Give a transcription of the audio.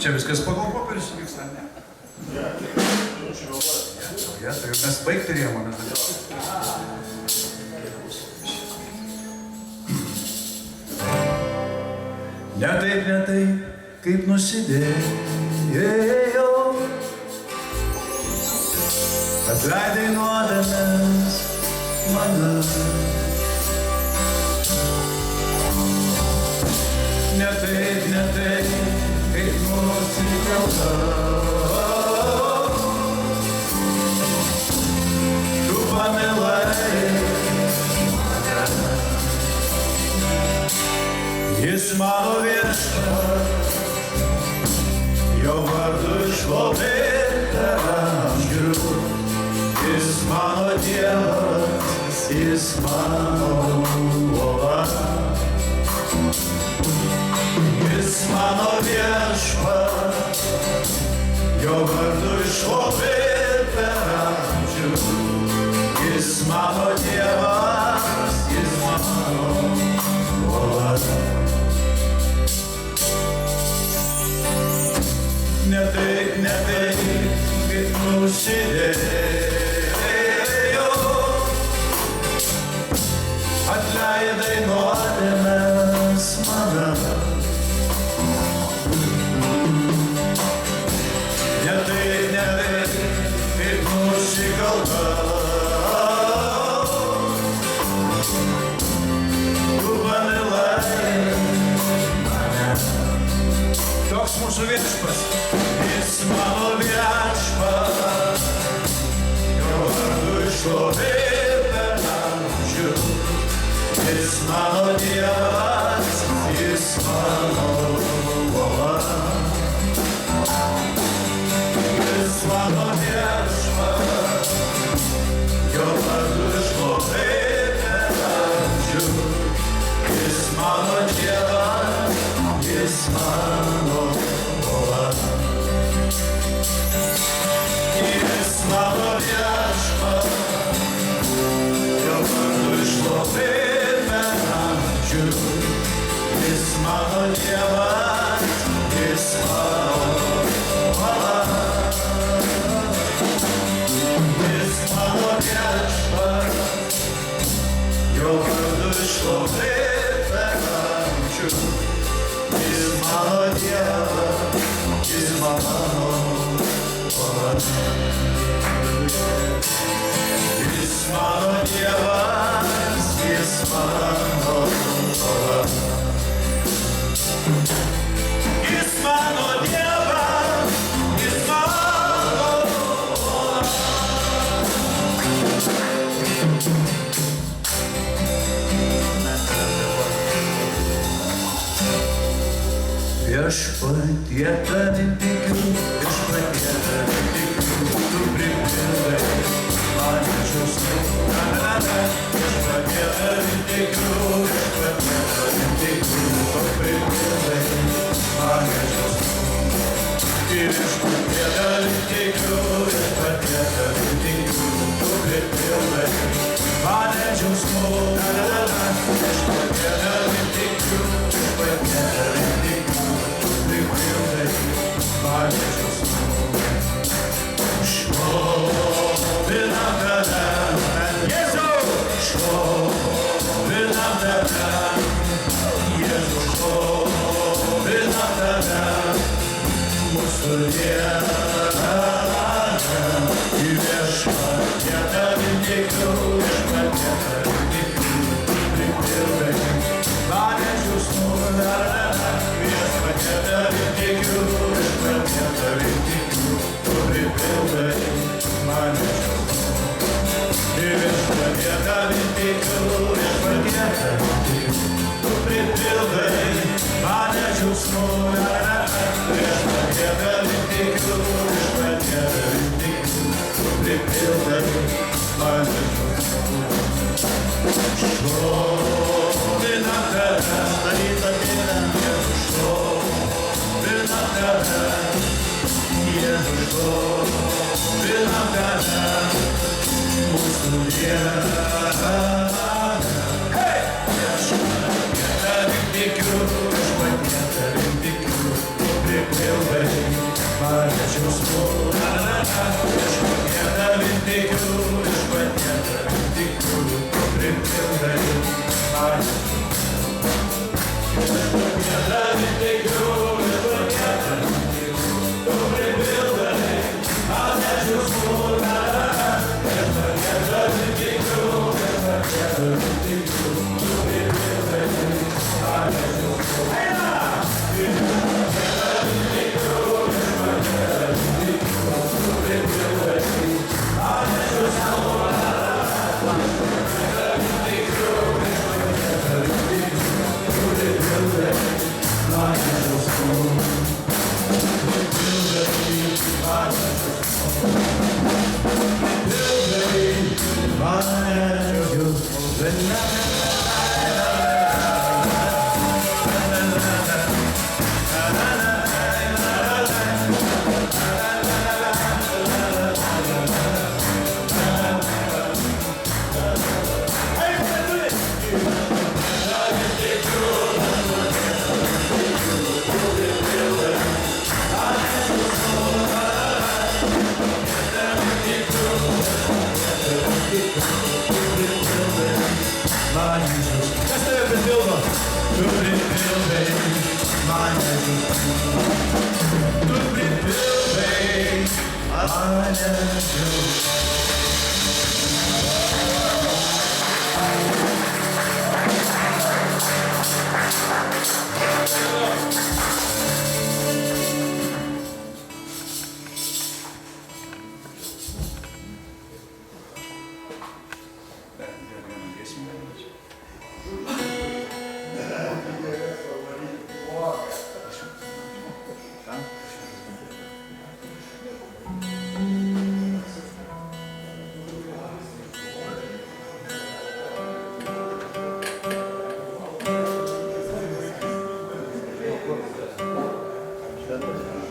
Čia viskas pagal popierius vyksta, ne? Ja, tai mes baigti turėjome, mes ne taip, kaip nusidėjau, atleidai nuodėmes mano. Ne taip, kaip nusikaltau, tu pamilai mane. Jis mano viešpats, jo vardu šlovė per amžių. Jis mano Dievas, jis mano uola. Jis mano viešpats, jo vardu šlovė per amžių. Jis mano Dievas, jis mano uola. Ne taip, kaip nusidėjau, atleidai nuodėmes mano. Ne taip, kaip nusikaltau, tu pamilai mane. Toks mūsų viešpats, jis mano viešpats, jo vardu šlovė per amžių. Jis mano Dievas, jis mano uola. Jis mano viešpats, jo vardu šlovė per amžių. Jis mano Dievas, jis mano uola. Jis mano viešpats, jo vardu šlovė per amžių. Jis mano Dievas, jis mano uola. Jis mano viešpats, jo vardu šlovė per amžių. Jis mano Dievas, jis mano uola. Jis mano Dievas, jis mano uola. Jis mano Dievas, jis mano uola. Viešpatie tavim tikiu, viešpatie tavim tikiu, tu pripildai mane džiaugsmu. Viešpatie tavim tikiu, viešpatie tavim tikiu, tu pripildai mane džiaugsmu. Viešpatie tavim tikiu, viešpatie tavim tikiu, tu pripildai mane džiaugsmu. Viešpatie tavim tikiu, viešpatie tavim tikiu, pripildai mane džiaugsmu. Šlovinam tave, Jėzau, šlovinam tave, Jėzau, šlovinam tave, mūsų Dieve. Į viešpatie tavim tikiu, viešpatie tavim tikiu, pripildai mane džiaugsmu. Viešpatie tavim tikiu, viešpatie tavim tikiu, tu pripildai mane džiaugsmu. Viešpatie tavim tikiu, viešpatie tavim tikiu, tu pripildai mane džiaugsmu. Viešpatie tavim tikiu, viešpatie tavim tikiu, tu pripildai mane džiaugsmu. Šlovinam tave, Jėzau, šlovinam tave, Jėzau, šlovinam tave, mūsų Dieve. Viešpatie tavim tikiu, viešpatie tavim tikiu, tu pripildai Gracias.